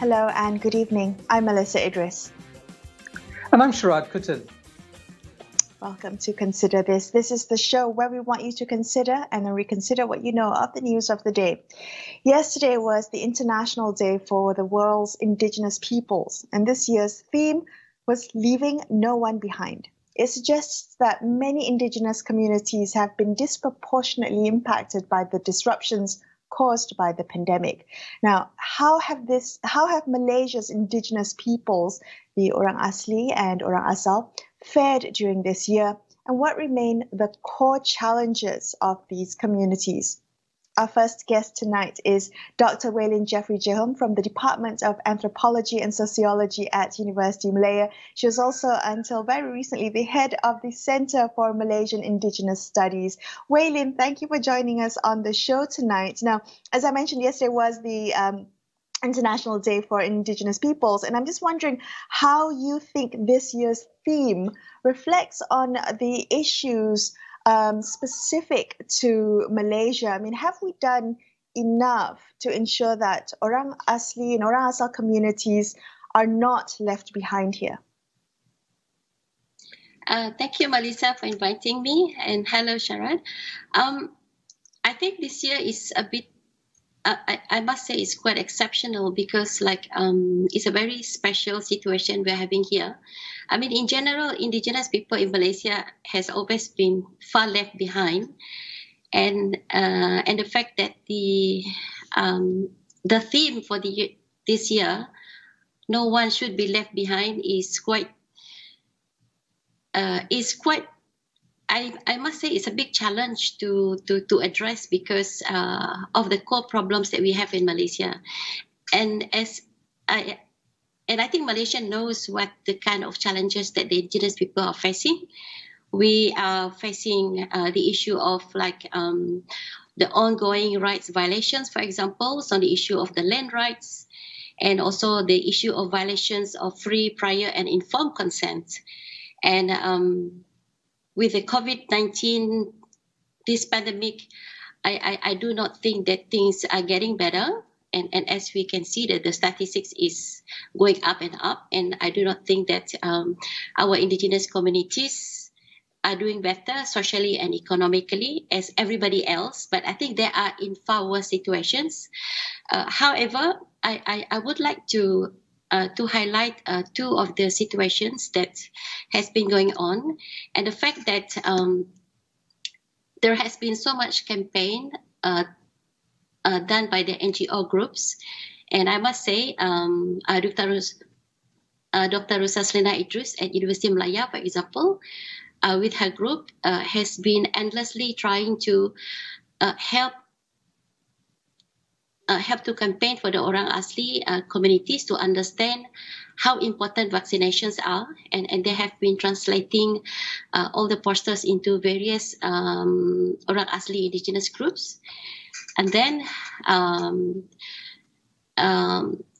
Hello and good evening. I'm Melisa Idris. And I'm Sharaad Kuttan. Welcome to Consider This. This is the show where we want you to consider and then reconsider what you know of the news of the day. Yesterday was the International Day for the world's Indigenous Peoples, and this year's theme was Leaving No One Behind. It suggests that many Indigenous communities have been disproportionately impacted by the disruptions caused by the pandemic. Now, how have Malaysia's Indigenous peoples, the Orang Asli and Orang Asal, fared during this year, and what remain the core challenges of these communities? Our first guest tonight is Dr Welyne Jehom from the Department of Anthropology and Sociology at University of Malaya. She was also, until very recently, the head of the Centre for Malaysian Indigenous Studies. Welyne, thank you for joining us on the show tonight. Now, as I mentioned, yesterday was the International Day for Indigenous Peoples, and I'm just wondering how you think this year's theme reflects on the issues specific to Malaysia. I mean, have we done enough to ensure that Orang Asli and Orang Asal communities are not left behind here? Thank you, Melisa, for inviting me, and hello, Sharaad. I think this year is a bit, I must say, it's quite exceptional because, it's a very special situation we're having here. I mean, in general, Indigenous people in Malaysia has always been far left behind, and the fact that the theme for this year, no one should be left behind, is quite. I must say it's a big challenge to address because of the core problems that we have in Malaysia, and I think Malaysia knows what the kind of challenges that the Indigenous people are facing. We are facing the issue of the ongoing rights violations, for example, on the issue of the land rights, and also the issue of violations of free, prior, and informed consent. And with the COVID-19, this pandemic, I do not think that things are getting better. And as we can see, that the statistics is going up and up. And I do not think that our Indigenous communities are doing better socially and economically as everybody else. But I think they are in far worse situations. However, I would like to highlight two of the situations that has been going on, and the fact that there has been so much campaign done by the NGO groups, and I must say, Dr. Melisa Idris at University of Malaya, for example, with her group, has been endlessly trying to help to campaign for the Orang Asli communities to understand how important vaccinations are, and they have been translating all the posters into various Orang Asli indigenous groups. And then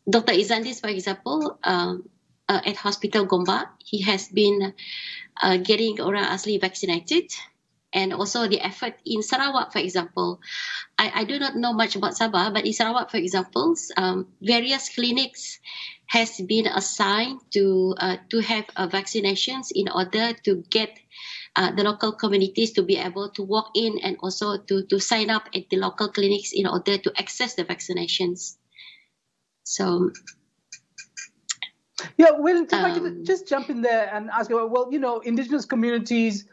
Dr. Izandis, for example, at Hospital Gombak, he has been getting Orang Asli vaccinated. And also the effort in Sarawak, for example. I do not know much about Sabah, but in Sarawak, for example, various clinics has been assigned to have vaccinations in order to get the local communities to be able to walk in and also to sign up at the local clinics in order to access the vaccinations. So, yeah, Will, if I could just jump in there and ask you, well, Indigenous communities,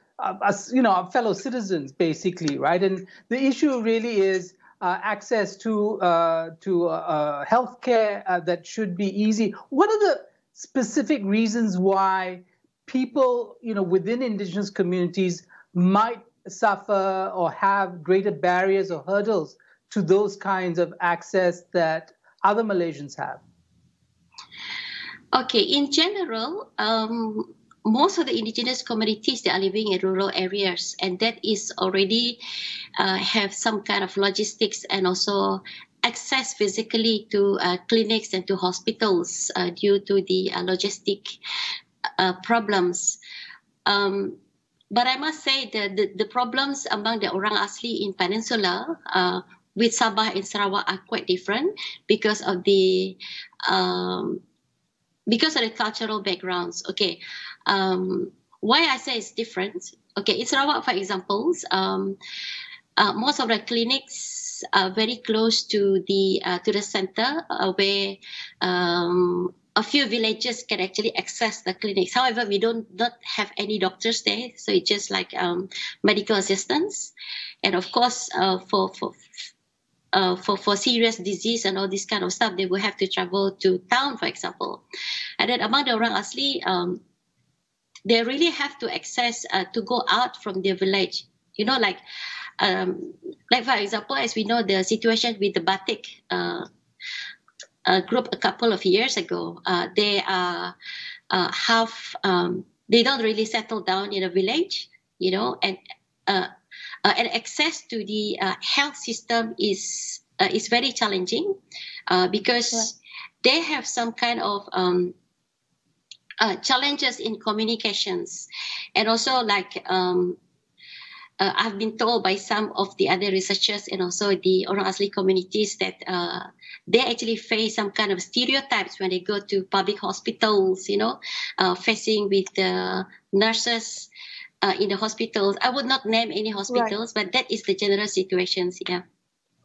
as our fellow citizens, basically, right? And the issue really is access to healthcare that should be easy. What are the specific reasons why people, within Indigenous communities might suffer or have greater barriers or hurdles to those kinds of access that other Malaysians have? Okay, in general, most of the Indigenous communities, they are living in rural areas, and that is already have some kind of logistics and also access physically to clinics and to hospitals due to the logistic problems. But I must say that the problems among the Orang Asli in Peninsula, with Sabah and Sarawak are quite different because of the cultural backgrounds. Okay, why I say it's different? Okay, in Sarawak, for example, most of the clinics are very close to the center, where a few villages can actually access the clinics. However, we not have any doctors there, so it's just like medical assistants, and of course, for serious disease and all this kind of stuff, they will have to travel to town, for example. And then among the Orang Asli, they really have to access to go out from their village. You know, like for example, as we know, the situation with the Batik group a couple of years ago, they are they don't really settle down in a village, you know, and access to the health system is very challenging because they have some kind of challenges in communications, and also like I've been told by some of the other researchers and also the Orang Asli communities that they actually face some kind of stereotypes when they go to public hospitals, you know, facing with the nurses in the hospitals. I would not name any hospitals, but that is the general situations, yeah.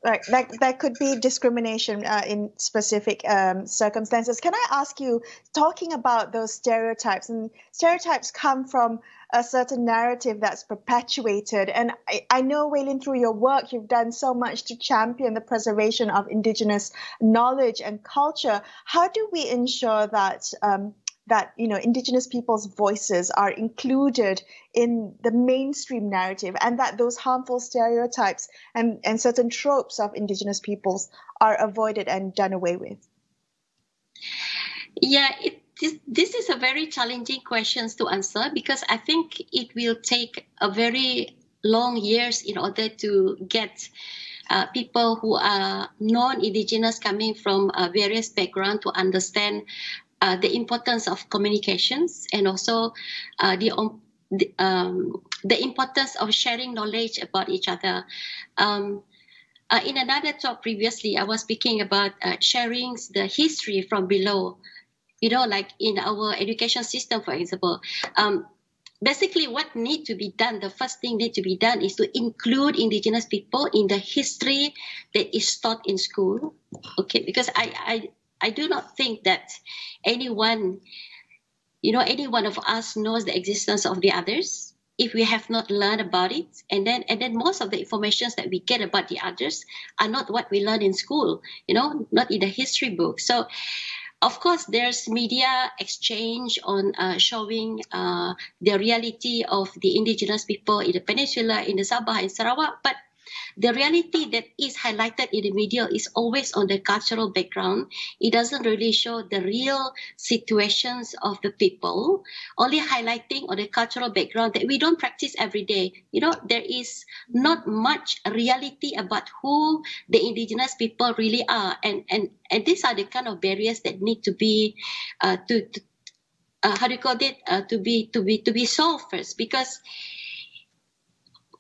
Right, that could be discrimination in specific circumstances. Can I ask you, talking about those stereotypes, and stereotypes come from a certain narrative that's perpetuated, and I know, Welyne, through your work, you've done so much to champion the preservation of Indigenous knowledge and culture. How do we ensure that Indigenous people's voices are included in the mainstream narrative, and that those harmful stereotypes and certain tropes of Indigenous peoples are avoided and done away with? Yeah, this is a very challenging question to answer, because I think it will take a very long years in order to get people who are non-Indigenous coming from various backgrounds to understand the importance of communications, and also the importance of sharing knowledge about each other. In another talk previously, I was speaking about sharing the history from below. You know, like in our education system, for example, basically what need to be done, the first thing need to be done is to include Indigenous people in the history that is taught in school. Okay, because I do not think that any one of us knows the existence of the others if we have not learned about it. And then most of the information that we get about the others are not what we learn in school, not in the history book. So, of course, there's media exchange on showing the reality of the Indigenous people in the peninsula, in the Sabah and Sarawak, but the reality that is highlighted in the media is always on the cultural background. It doesn't really show the real situations of the people, only highlighting on the cultural background that we don't practice every day. There is not much reality about who the Indigenous people really are. And these are the kind of barriers that need to be, to be solved first, because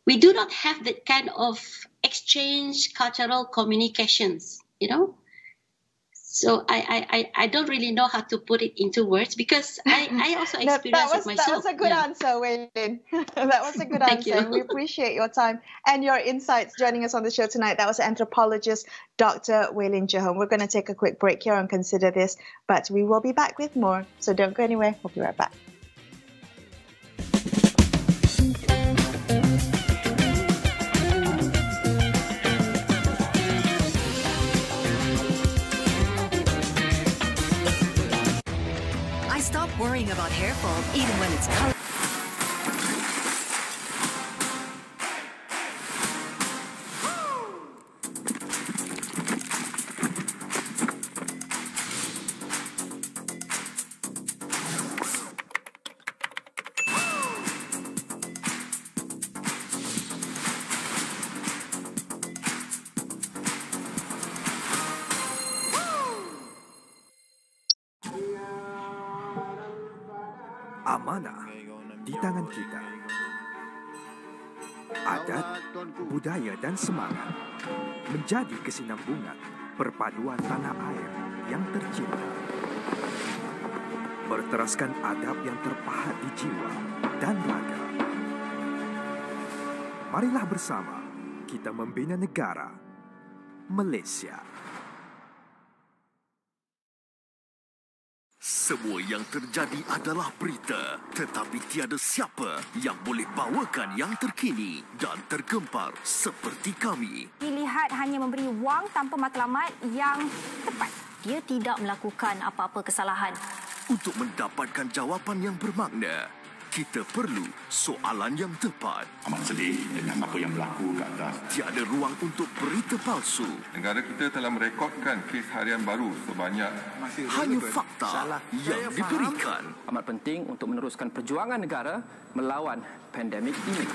we do not have that kind of exchange cultural communications, So I don't really know how to put it into words, because I also experienced it myself. That was a good answer, Welyne. That was a good answer. We appreciate your time and your insights joining us on the show tonight. That was anthropologist Dr. Welyne Jehom. We're going to take a quick break here and consider this, but we will be back with more. So don't go anywhere. We'll be right back. Worrying about hair fall even when it's color. Amanah di tangan kita. Adat, budaya dan semangat menjadi kesinambungan perpaduan tanah air yang tercinta. Berteraskan adab yang terpahat di jiwa dan raga. Marilah bersama kita membina negara Malaysia. Semua yang terjadi adalah berita, tetapi tiada siapa yang boleh bawakan yang terkini dan tergempar seperti kami. Dilihat hanya memberi wang tanpa matlamat yang tepat. Dia tidak melakukan apa-apa kesalahan. Untuk mendapatkan jawapan yang bermakna, kita perlu soalan yang tepat. Amat sedih dengan apa yang berlaku kat atas. Tiada ruang untuk berita palsu. Negara kita telah merekodkan kes harian baru sebanyak hanya fakta yang diberikan. Amat penting untuk meneruskan perjuangan negara melawan pandemik ini.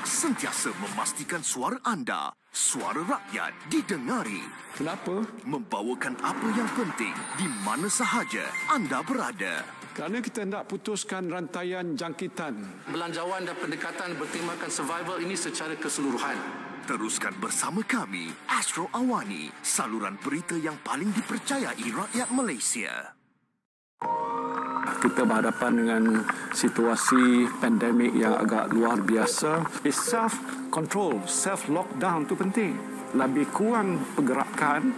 Sentiasa memastikan suara anda, suara rakyat didengari. Kenapa? Membawakan apa yang penting di mana sahaja anda berada. Kerana kita hendak putuskan rantaian jangkitan. Belanjawan dan pendekatan bertemakan survival ini secara keseluruhan. Teruskan bersama kami, Astro AWANI, saluran berita yang paling dipercayai rakyat Malaysia. Kita berhadapan dengan situasi pandemik yang agak luar biasa. Self-control, self-lockdown itu penting. Lebih kurang pergerakan,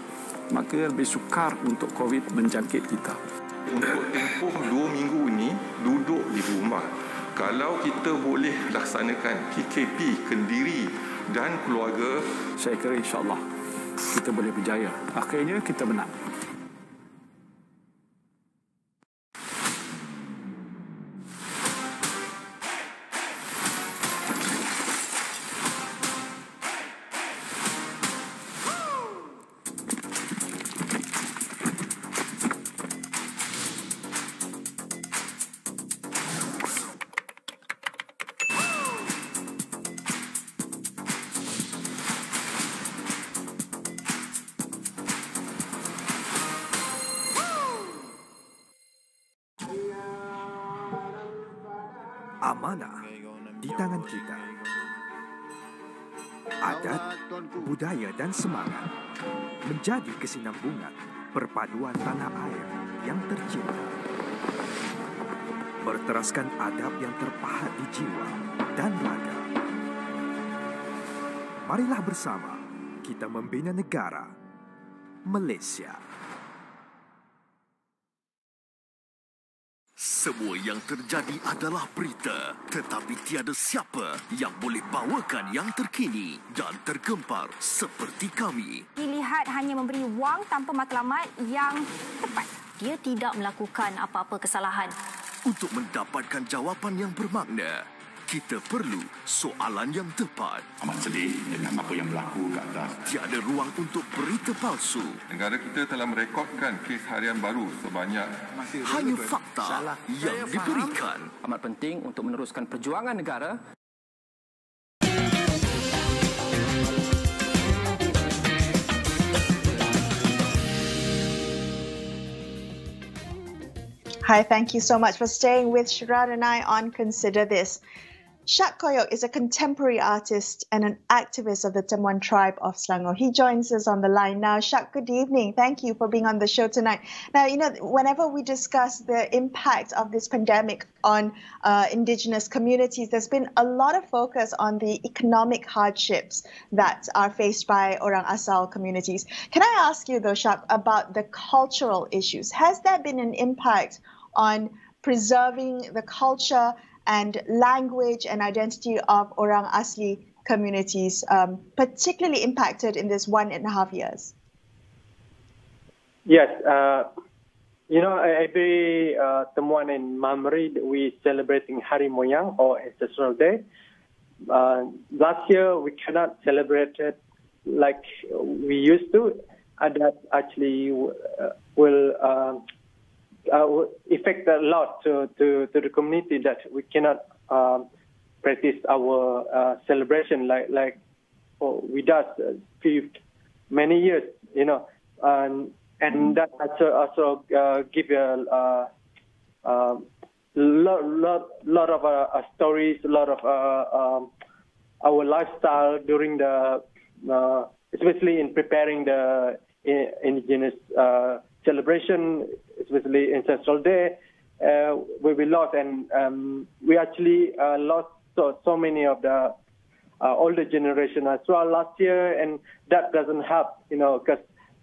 maka lebih sukar untuk COVID menjangkit kita. untuk tempoh 2 minggu ini duduk di rumah. Kalau kita boleh laksanakan PKP Kendiri dan keluarga, saya kira insya-Allah kita boleh berjaya. Akhirnya kita menang. Amanah di tangan kita. Adat, budaya dan semangat menjadi kesinambungan perpaduan tanah air yang tercinta. Berteraskan adab yang terpahat di jiwa dan raga. Marilah bersama kita membina negara Malaysia. Semua yang terjadi adalah berita, tetapi tiada siapa yang boleh bawakan yang terkini dan tergempar seperti kami. Dilihat hanya memberi wang tanpa matlamat yang tepat. Dia tidak melakukan apa-apa kesalahan. Untuk mendapatkan jawapan yang bermakna, kita perlu soalan yang tepat. Amat sedih dengan apa yang berlaku kat atas. Tiada ruang untuk berita palsu. negara kita telah merekodkan kes harian baru sebanyak hanya fakta yang diberikan. Amat penting untuk meneruskan perjuangan negara. Hi, thank you so much for staying with Sharaad and I on Consider This. Shaq Koyok is a contemporary artist and an activist of the Temuan tribe of Selangor. He joins us on the line now. Shaq, good evening. Thank you for being on the show tonight. Now, whenever we discuss the impact of this pandemic on Indigenous communities, there's been a lot of focus on the economic hardships that are faced by Orang Asal communities. Can I ask you, though, Shaq, about the cultural issues? Has there been an impact on preserving the culture and language and identity of Orang Asli communities, particularly impacted in this 1.5 years? Yes, every Temuan in Mamri, we celebrating Hari Moyang or Ancestral Day. Last year, we cannot celebrate it like we used to. That actually will affect a lot to the community that we cannot practice our celebration like with us many years, and that also give a lot of stories, a lot of our lifestyle during the especially in preparing the Indigenous celebration, especially Ancestral Day, where we lost, and we actually lost so many of the older generation as well last year, and that doesn't help, because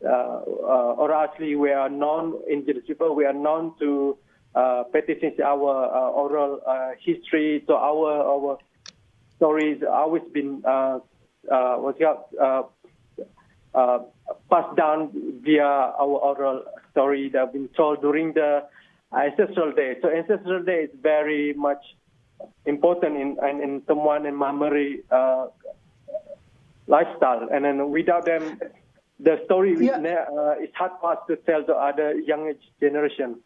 Orang Asli, we are non-Indigenous people, we are known to practicing our oral history, so our stories always been passed down via our oral story that have been told during the Ancestral Day. So Ancestral Day is very much important in Temuan and Mamari lifestyle, and then without them, the story is hard for us to tell to other younger generation.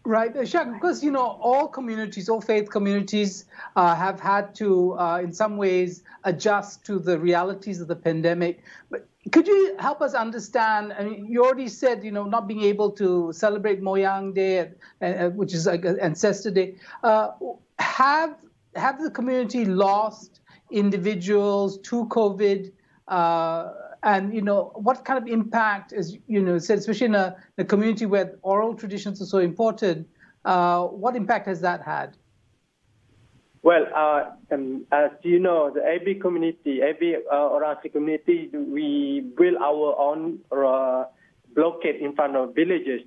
Right, Shaq, because, all communities, all faith communities have had to, in some ways, adjust to the realities of the pandemic. But could you help us understand, I mean, you already said, not being able to celebrate Moyang Day, which is like Ancestor Day. Have the community lost individuals to COVID? And, what kind of impact, as said, especially in a community where oral traditions are so important, what impact has that had? Well, as you know, the AB community, AB Orang Asli community, we build our own blockade in front of villages.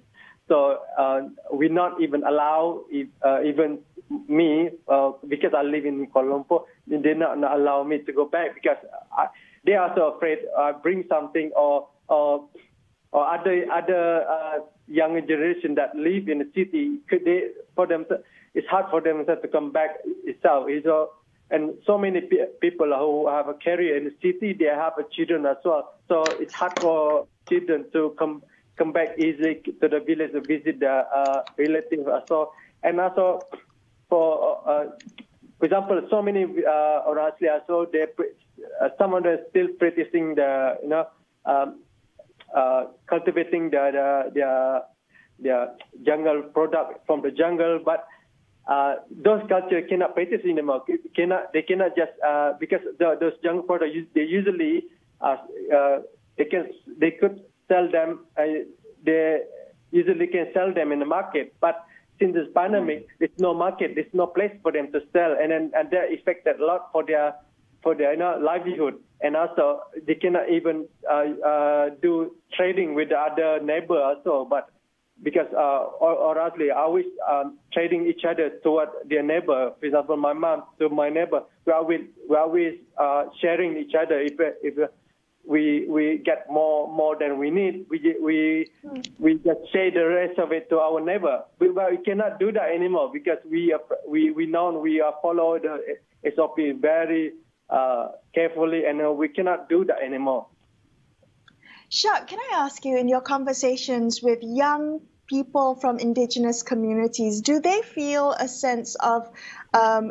So we not even allow, even me, because I live in Kuala Lumpur, they not allow me to go back because they are so afraid bring something or other younger generation that live in the city. It's hard for them to come back itself. And so many people who have a career in the city, they have children as well. So it's hard for children to come back easily to the village to visit their relatives as well. And also, for example, so many Orang Asli as well, some of them still practicing the, cultivating their jungle product from the jungle, but those cultures cannot practice anymore. They cannot just because those jungle products they usually they could sell them. They usually can sell them in the market, but since this pandemic, there's no market, there's no place for them to sell, and that affected a lot for their livelihood, and also they cannot even do trading with the other neighbor also, but because Orang Asli always trading each other toward their neighbor. For example, my mom to my neighbor, we always sharing each other. If we get more than we need, we just share the rest of it to our neighbor. But we cannot do that anymore because we follow the SOP very carefully, and we cannot do that anymore. Shaq, can I ask you, in your conversations with young people from indigenous communities, do they feel a sense of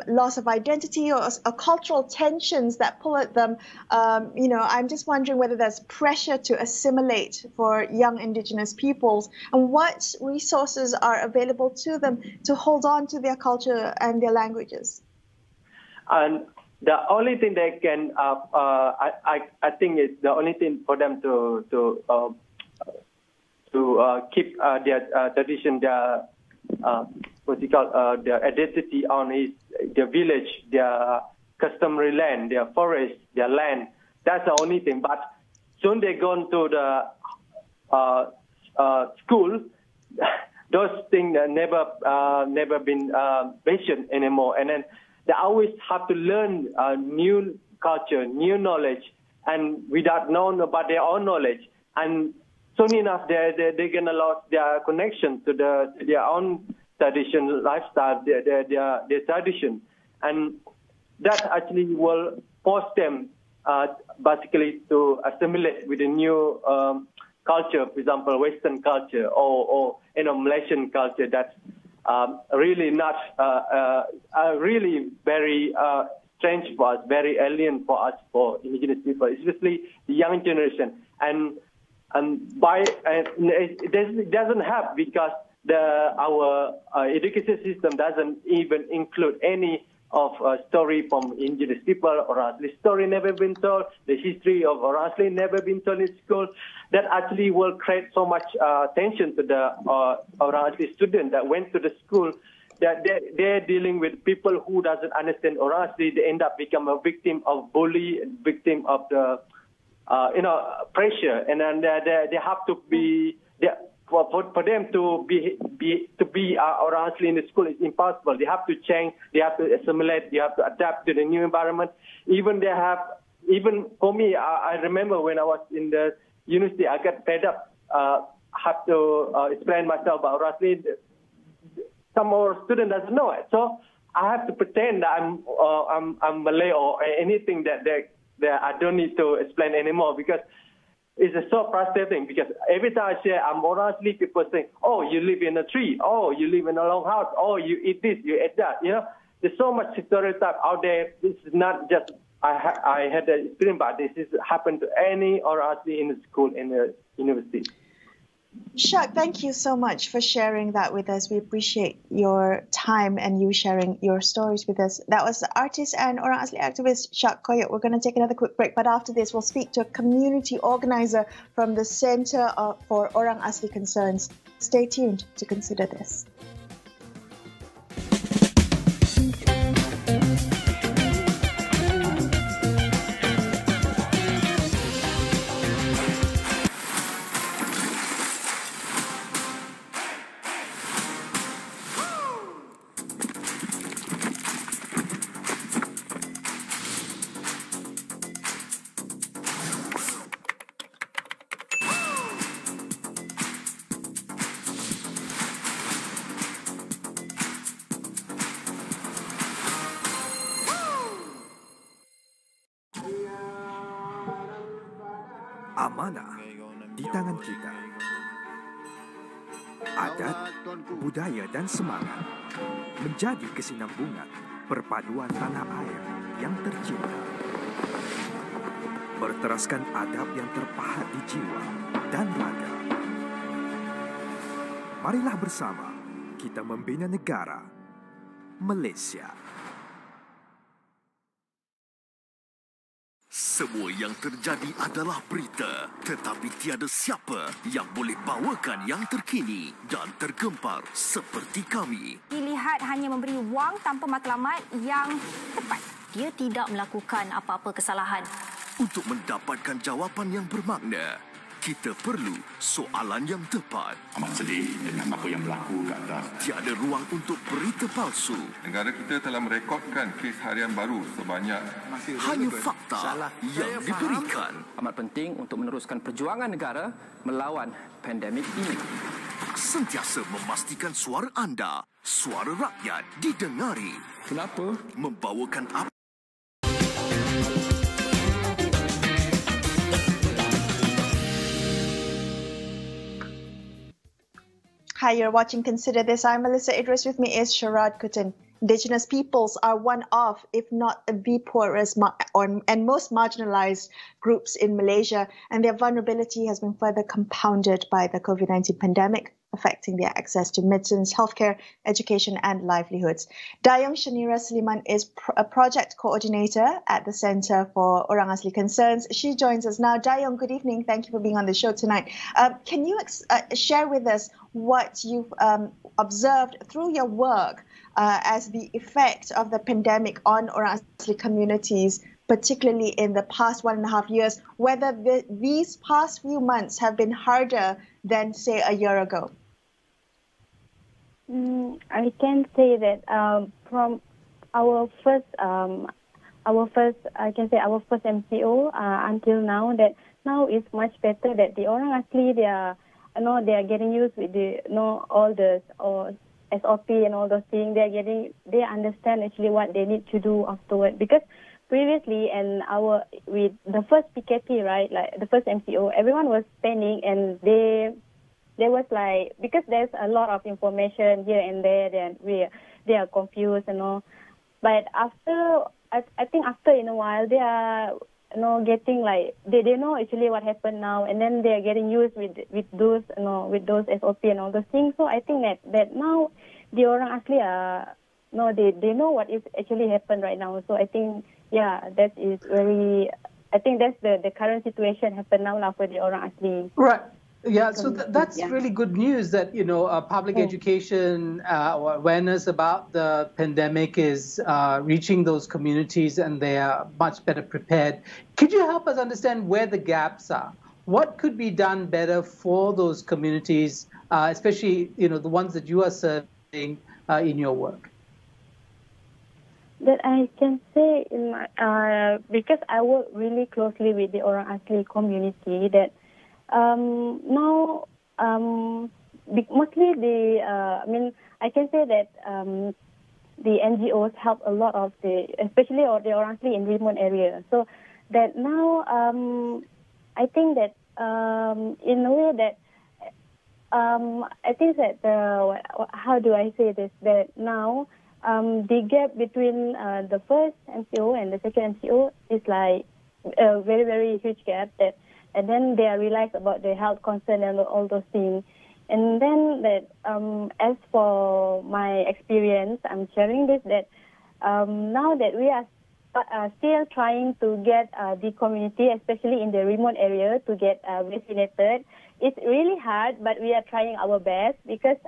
loss of identity or cultural tensions that pull at them? I'm just wondering whether there's pressure to assimilate for young indigenous peoples, and what resources are available to them to hold on to their culture and their languages. And the only thing they can, I think, is the only thing for them to keep their tradition, their their identity on is their village, their customary land, their forest, their land. That's the only thing. But soon they go to the school. Those things never been mentioned anymore, and then they always have to learn new culture, new knowledge, and without knowing about their own knowledge. And soon enough, they're gonna lose their connection to their own tradition, lifestyle, their tradition, and that actually will force them basically to assimilate with the new culture, for example, Western culture or Malaysian culture that's really not really very strange for us, very alien for us, for indigenous people, especially the young generation. And it doesn't help because our education system doesn't even include any of story from indigenous people, Orang Asli story never been told, the history of Orang Asli never been told in school. That actually will create so much tension to the Orang Asli student that went to the school, that they're dealing with people who doesn't understand Orang Asli. They end up become a victim of bully, victim of the pressure, and then they have to be. For them to be Orang Asli in the school is impossible. They have to change. They have to assimilate. They have to adapt to the new environment. Even for me, I remember when I was in the university, I got fed up. Have to explain myself about Orang Asli. Some more student doesn't know it, so I have to pretend that I'm Malay or anything that I don't need to explain anymore, because it's so frustrating. Because every time I say I'm Orang Asli, people say, "Oh, you live in a tree. Oh, you live in a long house. Oh, you eat this, you eat that." There's so much stereotype out there. This is not just I had the experience, but this is happened to any Orang Asli in the school, in the university. Shaq, thank you so much for sharing that with us. We appreciate your time and you sharing your stories with us. That was the artist and Orang Asli activist Shaq Koyok. We're going to take another quick break, but after this, we'll speak to a community organizer from the Center for Orang Asli Concerns. Stay tuned to consider this. Amanah di tangan kita. Adat, budaya dan semangat menjadi kesinambungan perpaduan tanah air yang tercinta. Berteraskan adab yang terpahat di jiwa dan raga. Marilah bersama kita membina negara Malaysia. Semua yang terjadi adalah berita, tetapi tiada siapa yang boleh bawakan yang terkini dan tergempar seperti kami. Dilihat hanya memberi wang tanpa matlamat yang tepat. Dia tidak melakukan apa-apa kesalahan. Untuk mendapatkan jawapan yang bermakna, kita perlu soalan yang tepat. Amat sedih dengan apa yang berlaku kat atas. Tiada ruang untuk berita palsu. Negara kita telah merekodkan kes harian baru sebanyak hanya fakta yang diberikan. Amat penting untuk meneruskan perjuangan negara melawan pandemik ini. Sentiasa memastikan suara anda, suara rakyat didengari. Kenapa? Membawakan apa? Hi, you're watching Consider This. I'm Melisa Idris. With me is Sharaad Kuttan. Indigenous peoples are one of, if not the poorest and most marginalized groups in Malaysia, and their vulnerability has been further compounded by the COVID-19 pandemic, affecting their access to medicines, healthcare, education, and livelihoods. Dayoung Shaniera Seliman is a project coordinator at the Center for Orang Asli Concerns. She joins us now. Dayoung, good evening. Thank you for being on the show tonight. Can you share with us what you've observed through your work as the effect of the pandemic on Orang Asli communities, particularly in the past 1.5 years, whether these past few months have been harder than, say, a year ago? I can say that from our first MCO until now, that now is much better. That the Orang Asli, they are getting used with all the SOP and all those things. They understand actually what they need to do afterward, because previously with the first PKP, right, like the first MCO, everyone was panic, and they was like, because there's a lot of information here and there, then they are confused and all. But after, I think after in a while, they are getting like they know actually what happened now, and then they are getting used with those with those SOP and all those things. So I think that now the Orang Asli are no, they know what is actually happened right now. So I think, yeah, that is very. I think that's the current situation happen now for the Orang Asli. Right. Yeah, so that's really good news that, public education or awareness about the pandemic is reaching those communities and they are much better prepared. Could you help us understand where the gaps are? What could be done better for those communities, especially, the ones that you are serving in your work? That I can say in my, because I work really closely with the Orang Asli community, that now mostly I can say that the NGOs help a lot of especially the Orang Asli in remote areas. So that now I think that in a way that I think that how do I say this, that now the gap between the first MCO and the second MCO is like a very, very huge gap, and then they realize about the health concern and all those things. And then that as for my experience, I'm sharing this, that now that we are still trying to get the community, especially in the remote area, to get vaccinated. It's really hard, but we are trying our best, because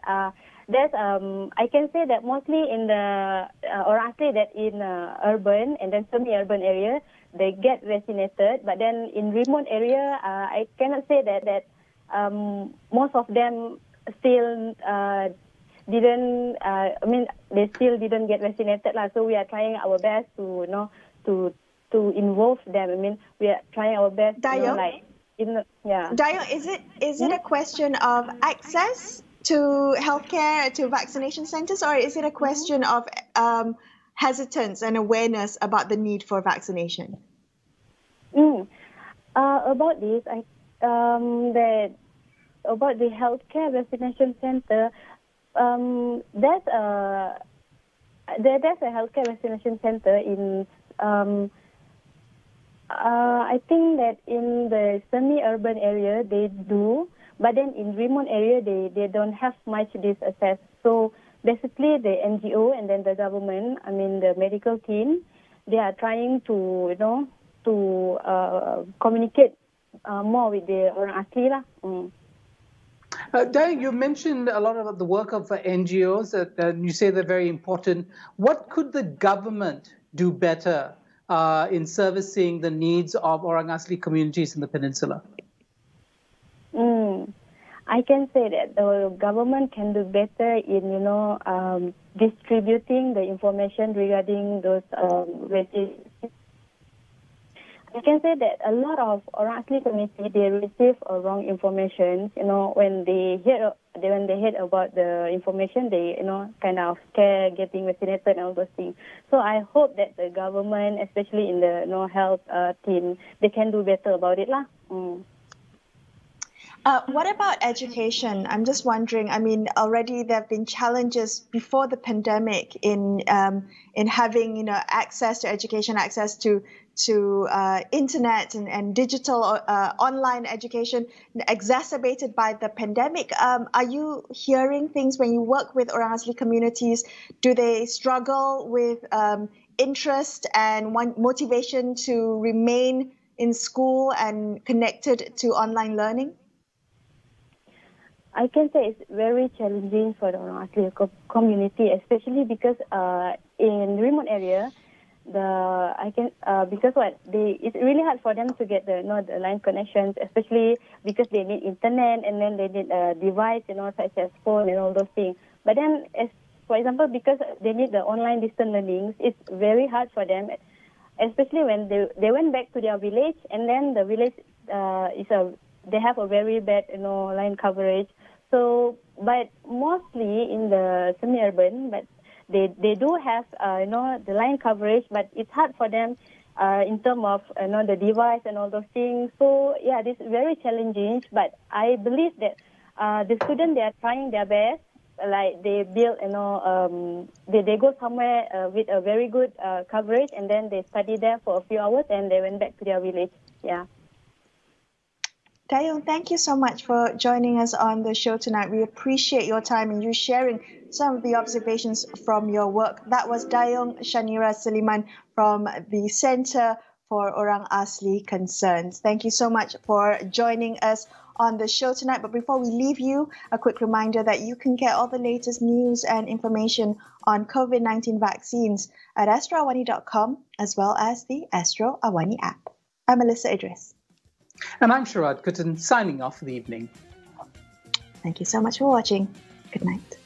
there's I can say that mostly in the Orang Asli that in urban and then semi-urban area, they get vaccinated, but then in remote area, I cannot say that most of them still didn't. They still didn't get vaccinated lah. So we are trying our best to to involve them. We are trying our best. Dayoung, Dayoung, is it a question of access to healthcare, to vaccination centers, or is it a question of hesitance and awareness about the need for vaccination? About this, about the healthcare vaccination center, there's a healthcare vaccination center in I think that in the semi-urban area they do, but then in remote area they don't have much this access. So basically the NGO and then the government, the medical team, they are trying to communicate more with the Orang Asli lah. Dayoung, you mentioned a lot about the work of NGOs, and you say they're very important. What could the government do better in servicing the needs of Orang Asli communities in the peninsula? I can say that the government can do better in, distributing the information regarding those I can say that a lot of Orang Asli community, they receive wrong information. When they hear about the information, they kind of scare getting vaccinated and all those things. So I hope that the government, especially in the health team, they can do better about it lah. What about education? I'm just wondering. Already there have been challenges before the pandemic in having access to education, access to internet and digital online education, exacerbated by the pandemic. Are you hearing things when you work with Orang Asli communities? Do they struggle with interest and motivation to remain in school and connected to online learning? I can say it's very challenging for the Orang Asli community, especially because in remote area, it's really hard for them to get the line connections, especially because they need internet and then they need a device, such as phone and all those things. But then, for example, because they need the online distance learning, it's very hard for them, especially when they went back to their village, and then the village they have a very bad line coverage. So, but mostly in the semi-urban, but they do have the line coverage, but it's hard for them in terms of the device and all those things. So yeah, this is very challenging. But I believe that the students, they are trying their best. Like they build, they go somewhere with a very good coverage, and then they study there for a few hours, and they went back to their village. Yeah. Dayoung, thank you so much for joining us on the show tonight. We appreciate your time and you sharing some of the observations from your work. That was Dayoung Shaniera Seliman from the Centre for Orang Asli Concerns. Thank you so much for joining us on the show tonight. But before we leave you, a quick reminder that you can get all the latest news and information on COVID-19 vaccines at astroawani.com as well as the Astro Awani app. I'm Melisa Idris. And I'm Sharaad Kuttan, signing off for the evening. Thank you so much for watching. Good night.